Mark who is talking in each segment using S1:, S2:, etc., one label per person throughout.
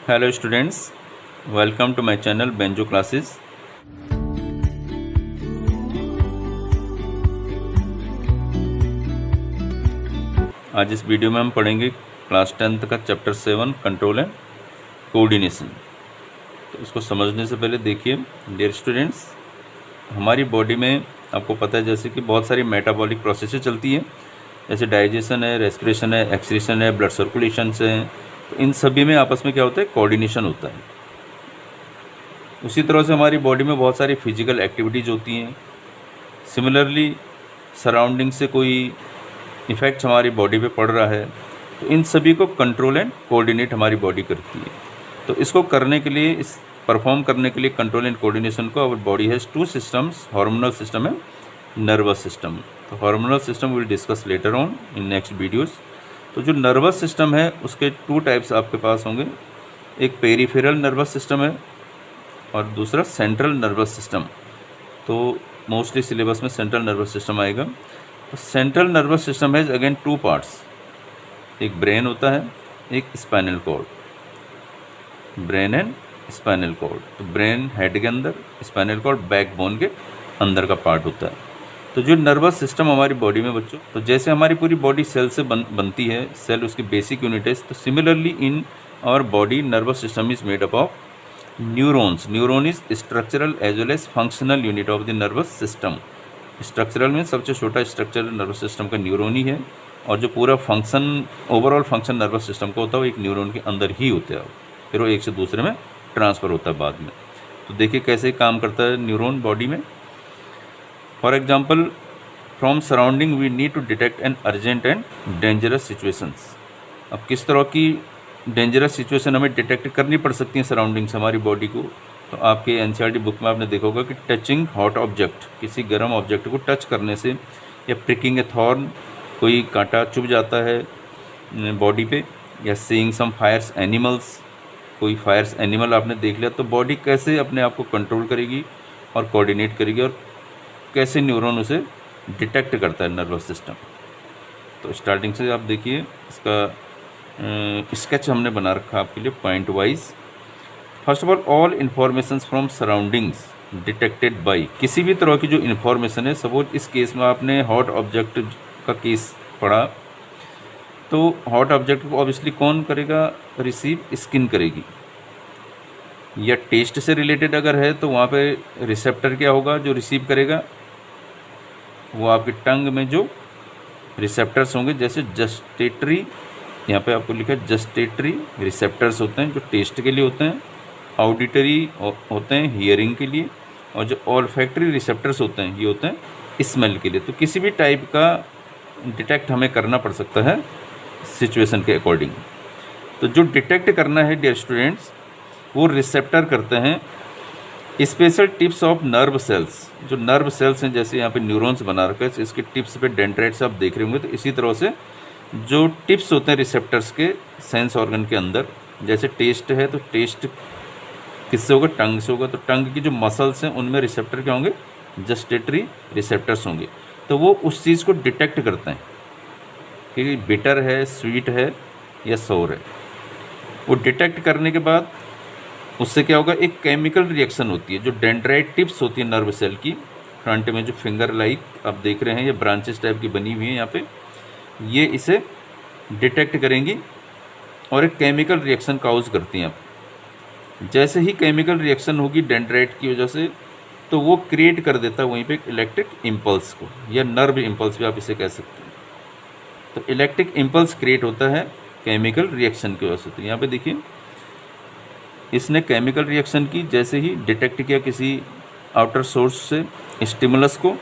S1: Hello students, welcome to my channel banjo classes. आज इस video में हम पढ़ेंगे क्लास 10th का चैप्टर 7 कंट्रोल एंड कोऑर्डिनेशन। तो इसको समझने से पहले देखिए डियर स्टूडेंट्स, हमारी बॉडी में आपको पता है जैसे कि बहुत सारी मेटाबॉलिक प्रोसेसेस चलती हैं, जैसे डाइजेशन है, रेस्पिरेशन है, एक्सक्रीशन है, ब्लड सर्कुलेशन है। तो इन सभी में आपस में क्या होता है, कोऑर्डिनेशन होता है। उसी तरह से हमारी बॉडी में बहुत सारी फिजिकल एक्टिविटीज़ होती हैं। सिमिलरली सराउंडिंग से कोई इफ़ेक्ट हमारी बॉडी पे पड़ रहा है, तो इन सभी को कंट्रोल एंड कोऑर्डिनेट हमारी बॉडी करती है। तो इसको करने के लिए, इस परफॉर्म करने के लिए कंट्रोल एंड कोऑर्डिनेशन को, our body has two systems, hormonal system and nervous system. तो hormonal system will discuss later on in next videos. तो जो नर्वस सिस्टम है उसके टू टाइप्स आपके पास होंगे, एक पेरिफेरल नर्वस सिस्टम है और दूसरा सेंट्रल नर्वस सिस्टम। तो मोस्टली सिलेबस में सेंट्रल नर्वस सिस्टम आएगा। तो सेंट्रल नर्वस सिस्टम है अगेन टू पार्ट्स, एक ब्रेन होता है, एक spinal cord. Brain and spinal cord, तो ब्रेन हेड के अंदर, स्पाइनल कॉर्ड बैकबोन के अंदर का पार्ट होता है। तो जो नर्वस सिस्टम हमारी बॉडी में बच्चों, तो जैसे हमारी पूरी बॉडी सेल से बनती है, सेल उसकी बेसिक यूनिट है, तो similarly in our body nervous system is made up of neurons. Neuron is structural as well as functional unit of the nervous system. Structural में सबसे छोटा स्ट्रक्चर नर्वस सिस्टम का न्यूरॉन ही है, और जो पूरा function, overall function nervous system का होता है वो एक न्यूरॉन के अंदर ही होता है, फिर वो एक से दूसरे में ट्रांसफ़र होता है बाद में। तो देखिए कैसे काम करता है न्यूरॉन बॉडी में। For example, from surrounding we need to detect an urgent and dangerous situations. अब किस तरह की डेंजरस सिचुएशन हमें डिटेक्ट करनी पड़ सकती है सराउंडिंग से हमारी बॉडी को। तो आपके एनसीईआरटी बुक में आपने देखा होगा कि टचिंग हॉट ऑब्जेक्ट, किसी गर्म ऑब्जेक्ट को टच करने से, या प्रिकिंग ए थॉर्न, कोई कांटा चुभ जाता है बॉडी पे, या सीइंग सम फायर्स एनिमल्स, कोई फायर्स एनिमल आपने देख लिया, तो बॉडी कैसे अपने आप को कंट्रोल करेगी और कोऑर्डिनेट करेगी, और कैसे न्यूरॉन उसे डिटेक्ट करता है नर्वस सिस्टम। तो स्टार्टिंग से आप देखिए, इसका स्केच हमने बना रखा आपके लिए point wise. First of all informations from surroundings detected by, किसी भी तरह की जो इन्फॉर्मेशन है, सपोज इस केस में आपने हॉट ऑब्जेक्ट का केस पढ़ा, तो हॉट ऑब्जेक्ट को ऑब्वियसली कौन करेगा, रिसीव स्किन करेगी। या टेस्ट से रिलेटेड अगर है तो वहाँ पे रिसेप्टर क्या होगा जो रिसीव करेगा, वो आपके टंग में जो रिसेप्टर्स होंगे, जैसे जस्टेटरी, यहाँ पे आपको लिखा है जस्टेटरी रिसेप्टर्स होते हैं जो टेस्ट के लिए होते हैं, ऑडिटरी होते हैं हियरिंग के लिए, और जो ऑल्फैक्टरी रिसेप्टर्स होते हैं ये होते हैं स्मेल के लिए। तो किसी भी टाइप का डिटेक्ट हमें करना पड़ सकता है सिचुएशन के अकॉर्डिंग। तो जो डिटेक्ट करना है डियर स्टूडेंट्स, वो रिसेप्टर करते हैं special tips of nerve cells. जो नर्व सेल्स हैं, जैसे यहाँ पे न्यूरॉन्स बना रखा है, इसके टिप्स पे डेंड्राइट्स आप देख रहे होंगे, तो इसी तरह से जो टिप्स होते हैं रिसेप्टर्स के सेंस ऑर्गन के अंदर, जैसे टेस्ट है तो टेस्ट किससे होगा, टंग से होगा, तो टंग की जो मसल्स हैं उनमें रिसेप्टर क्या होंगे, जस्टेटरी रिसेप्टर्स होंगे। तो वो उस चीज़ को डिटेक्ट करते हैं कि बिटर है, स्वीट है या सोर है। वो डिटेक्ट करने के बाद उससे क्या होगा, एक केमिकल रिएक्शन होती है, जो डेंड्राइट टिप्स होती है नर्व सेल की फ्रंट में, जो फिंगर लाइक आप देख रहे हैं, ये ब्रांचेस टाइप की बनी हुई है यहाँ पे, ये इसे डिटेक्ट करेंगी और एक केमिकल रिएक्शन काउज करती हैं। आप जैसे ही केमिकल रिएक्शन होगी डेंड्राइट की वजह से, तो वो क्रिएट कर देता है वहीं पे इलेक्ट्रिक इम्पल्स को, या नर्व इम्पल्स भी आप इसे कह सकते हैं। तो इलेक्ट्रिक इम्पल्स क्रिएट होता है केमिकल रिएक्शन की वजह से। तो यहाँ पे देखिए, इसने केमिकल रिएक्शन की, जैसे ही डिटेक्ट किया किसी आउटर सोर्स से स्टिमुलस को,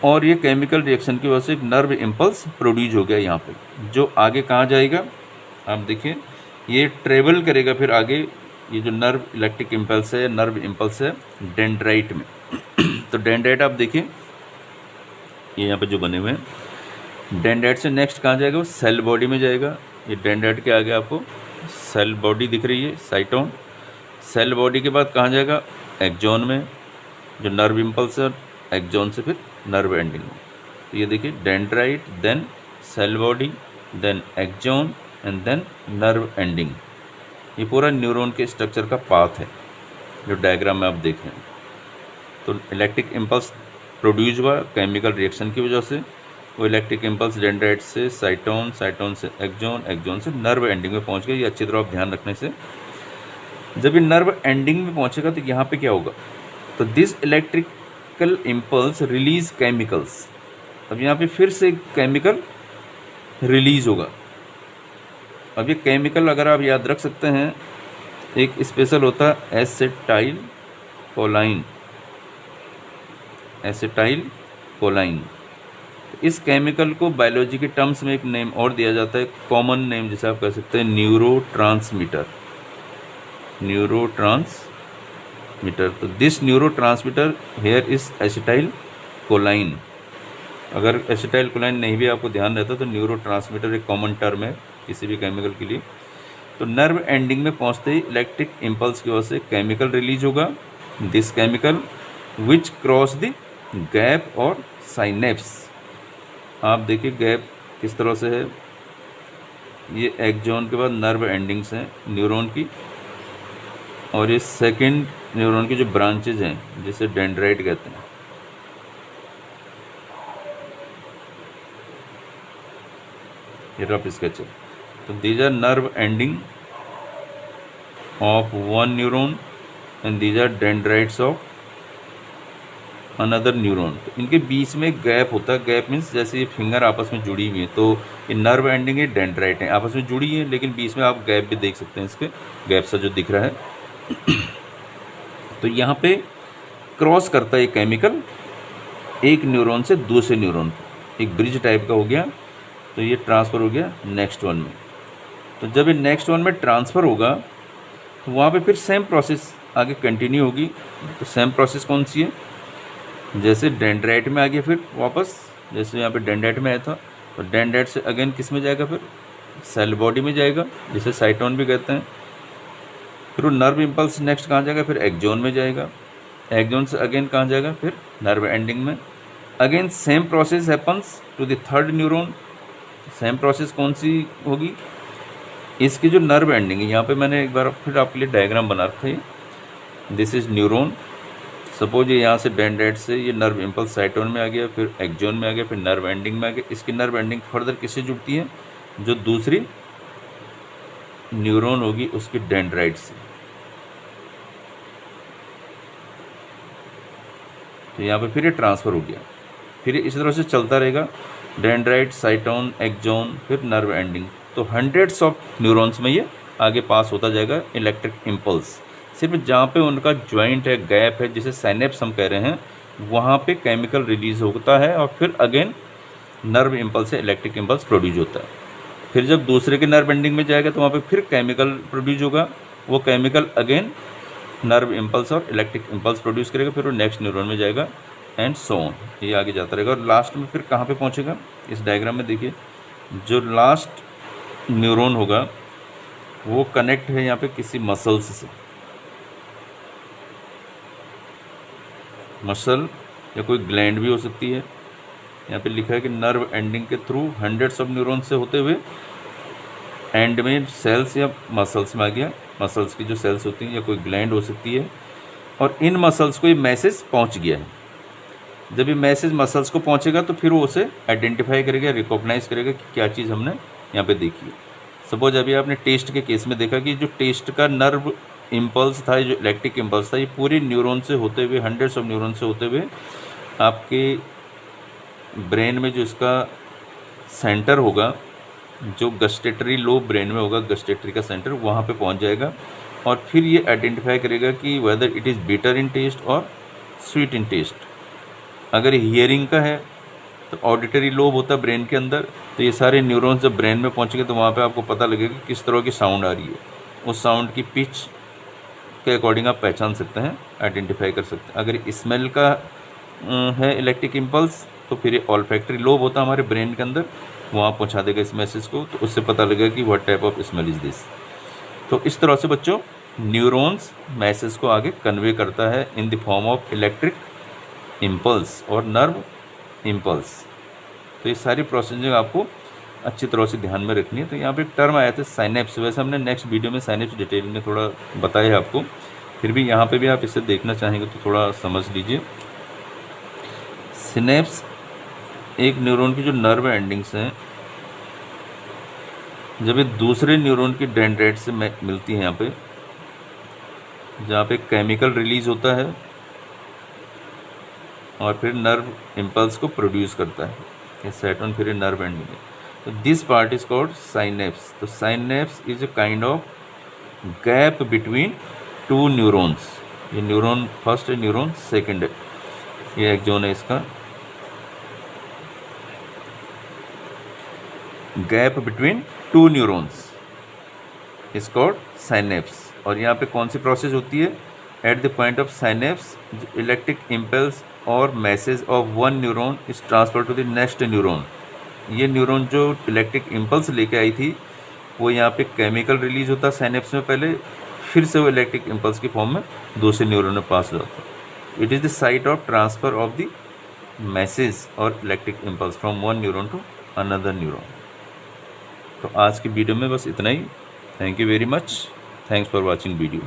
S1: और ये केमिकल रिएक्शन की वजह से एक नर्व इम्पल्स प्रोड्यूस हो गया यहाँ पे, जो आगे कहाँ जाएगा आप देखिए, ये ट्रेवल करेगा फिर आगे, ये जो नर्व इलेक्ट्रिक इम्पल्स है, नर्व इम्पल्स है डेंड्राइट में। तो डेंड्राइट आप देखिए, ये यहाँ पे जो बने हुए हैं, डेंड्राइट से नेक्स्ट कहाँ जाएगा, वो सेल बॉडी में जाएगा। ये डेंड्राइट के आगे आपको सेल बॉडी दिख रही है, साइटोन। सेल बॉडी के बाद कहाँ जाएगा, एक्जोन में, जो नर्व इम्पल्स है, एक्जोन से फिर नर्व एंडिंग में। तो ये देखिए, dendrite, then cell body, then axon and then nerve ending. ये पूरा न्यूरॉन के स्ट्रक्चर का पाथ है जो डायग्राम में आप देख रहे हैं। तो इलेक्ट्रिक इम्पल्स प्रोड्यूस हुआ केमिकल रिएक्शन की वजह से। वो इलेक्ट्रिक इम्पल्स डेंड्राइट से साइटोन, साइटोन से एक्सॉन, एक्सॉन से नर्व एंडिंग में पहुंच गए। ये अच्छी तरह आप ध्यान रखने से, जब ये नर्व एंडिंग में पहुंचेगा तो यहाँ पे क्या होगा, तो this electrical impulse release chemicals. अब यहाँ पे फिर से केमिकल रिलीज होगा। अब ये केमिकल अगर आप याद रख सकते हैं, एक स्पेशल होता है एसिटाइल कोलाइन, एसिटाइल कोलाइन। इस केमिकल को बायोलॉजी के टर्म्स में एक नेम और दिया जाता है, कॉमन नेम जिसे आप कह सकते हैं न्यूरोट्रांसमीटर, न्यूरोट्रांसमीटर। तो this neurotransmitter here is acetyl कोलाइन। अगर एसिटाइल कोलाइन नहीं भी आपको ध्यान रहता तो न्यूरोट्रांसमीटर एक कॉमन टर्म है किसी भी केमिकल के लिए। तो नर्व एंडिंग में पहुंचते ही इलेक्ट्रिक इम्पल्स की वजह से केमिकल रिलीज होगा। This chemical which cross the gap और साइनेप्स। आप देखिए गैप किस तरह से है, ये एक्सॉन के बाद नर्व एंडिंग्स हैं न्यूरॉन की, और ये सेकंड न्यूरॉन की जो ब्रांचेज हैं जिसे डेंड्राइट कहते हैं। ये रफ स्केच है। तो these are nerve ending of one neuron and these are dendrites of another neuron. तो इनके बीच में गैप होता है। गैप मीन्स जैसे ये फिंगर आपस में जुड़ी हुई है, तो ये नर्व एंडिंग है, डेंड्राइट है, आपस में जुड़ी है, लेकिन बीच में आप गैप भी देख सकते हैं, इसके गैप सा जो दिख रहा है। तो यहाँ पे क्रॉस करता है ये केमिकल एक न्यूरॉन से दूसरे न्यूरॉन, एक ब्रिज टाइप का हो गया। तो ये ट्रांसफ़र हो गया नेक्स्ट वन में। तो जब ये नेक्स्ट वन में ट्रांसफ़र होगा तो वहाँ पे फिर सेम प्रोसेस आगे कंटिन्यू होगी। तो सेम प्रोसेस कौन सी है, जैसे डेंड्राइट में आ गया, फिर वापस जैसे यहाँ पे डेंड्राइट में आया था, तो डेंड्राइट से अगेन किस में जाएगा, फिर सेल बॉडी में जाएगा जिसे साइटोन भी कहते हैं। फिर वो नर्व इम्पल्स नेक्स्ट कहाँ जाएगा, फिर एक्सॉन में जाएगा। एक्सॉन से अगेन कहाँ जाएगा, फिर नर्व एंडिंग में। Again same process happens to the third neuron. Same process कौन सी होगी, इसकी जो नर्व एंडिंग है, यहाँ पे मैंने एक बार फिर आपके लिए डायग्राम बना रखा है। This is neuron. सपोज ये यहाँ से डेंड्राइट से ये नर्व इम्पल्स साइटोन में आ गया, फिर एक्सॉन में आ गया, फिर नर्व एंडिंग में आ गया। इसकी नर्व एंडिंग फर्दर किससे जुड़ती है, जो दूसरी न्यूरॉन होगी उसकी डेंड्राइट से। तो यहाँ पे फिर ये ट्रांसफ़र हो गया, फिर इस तरह से चलता रहेगा, डेंड्राइट, साइटोन, एक्सॉन, फिर नर्व एंडिंग। तो हंड्रेड्स ऑफ न्यूरॉन्स में ये आगे पास होता जाएगा इलेक्ट्रिक इम्पल्स। सिर्फ जहाँ पे उनका जॉइंट है, गैप है, जिसे साइनेप्स हम कह रहे हैं, वहाँ पे केमिकल रिलीज होता है और फिर अगेन नर्व इम्पल्स से इलेक्ट्रिक इम्पल्स प्रोड्यूस होता है। फिर जब दूसरे के नर्व एंडिंग में जाएगा तो वहाँ पे फिर केमिकल प्रोड्यूस होगा। वो केमिकल अगेन नर्व इम्पल्स और इलेक्ट्रिक इम्पल्स प्रोड्यूस करेगा, फिर वो नेक्स्ट न्यूरॉन में जाएगा एंड सो ऑन। ये आगे जाता रहेगा और लास्ट में फिर कहाँ पे पहुँचेगा, इस डायग्राम में देखिए, जो लास्ट न्यूरॉन होगा वो कनेक्ट है यहाँ पे किसी मसल्स से। मसल या कोई ग्लैंड भी हो सकती है। यहाँ पे लिखा है कि नर्व एंडिंग के थ्रू हंड्रेड्स ऑफ न्यूरॉन से होते हुए एंड में सेल्स या मसल्स में आ गया। मसल्स की जो सेल्स होती हैं या कोई ग्लैंड हो सकती है, और इन मसल्स को ये मैसेज पहुँच गया है। जब ये मैसेज मसल्स को पहुँचेगा तो फिर वो उसे आइडेंटिफाई करेगा, रिकॉग्नाइज करेगा कि क्या चीज़ हमने यहाँ पे देखी है। सपोज अभी आपने टेस्ट के केस में देखा कि जो टेस्ट का नर्व इम्पल्स था, जो इलेक्ट्रिक इम्पल्स था, ये पूरे न्यूरॉन से होते हुए, हंड्रेड्स ऑफ न्यूरॉन से होते हुए आपके ब्रेन में जो इसका सेंटर होगा, जो गस्टेटरी लोब ब्रेन में होगा, गस्टेटरी का सेंटर, वहाँ पे पहुँच जाएगा और फिर ये आइडेंटिफाई करेगा कि whether it is bitter in taste और स्वीट इन टेस्ट। अगर हियरिंग का है तो ऑडिटरी लोब होता है ब्रेन के अंदर, तो ये सारे न्यूरॉन्स जब ब्रेन में पहुँचेंगे तो वहाँ पे आपको पता लगेगा कि किस तरह की साउंड आ रही है। उस साउंड की पिच के अकॉर्डिंग आप पहचान सकते हैं, आइडेंटिफाई कर सकते हैं। अगर स्मेल का है इलेक्ट्रिक इम्पल्स तो फिर ये ऑल्फैक्टरी लोब होता है हमारे ब्रेन के अंदर, वहाँ पहुँचा देगा इस मैसेज को, तो उससे पता लगेगा कि what type of smell is this. तो इस तरह से बच्चों न्यूरॉन्स मैसेज को आगे कन्वे करता है in the form of electric impulse और नर्व इम्पल्स। तो ये सारी प्रोसेसिंग आपको अच्छी तरह से ध्यान में रखनी है। तो यहाँ पे एक टर्म आया था साइनेप्स, वैसे हमने नेक्स्ट वीडियो में साइनेप्स डिटेल में थोड़ा बताया है आपको, फिर भी यहाँ पे भी आप इसे देखना चाहेंगे तो थोड़ा समझ लीजिए। सिनेप्स एक न्यूरॉन की जो नर्व एंडिंग्स हैं, जब ये दूसरे न्यूरॉन की डेंड्राइट से मिलती हैं, यहाँ पे जहाँ पे केमिकल रिलीज होता है और फिर नर्व इम्पल्स को प्रोड्यूस करता है, ये सेटन फिर नर्व एंडिंग है। तो this part is called synapse. तो synapse is a kind of gap between two neurons. ये न्यूरॉन फर्स्ट है, न्यूरॉन सेकंड है, ये एक्सॉन है इसका। Gap between two neurons is called synapse. और यहाँ पे कौन सी प्रोसेस होती है? At the point of synapse electric impulse और message of one neuron is transfer to the next neuron. ये न्यूरॉन जो इलेक्ट्रिक इम्पल्स लेके आई थी, वो यहाँ पे केमिकल रिलीज होता है साइनेप्स में पहले, फिर से वो इलेक्ट्रिक इम्पल्स की फॉर्म में दूसरे न्यूरॉन में पास हो जाता है। It is the site of transfer of the message और electric impulse from one neuron to another neuron. तो आज की वीडियो में बस इतना ही। Thank you very much. Thanks for watching video.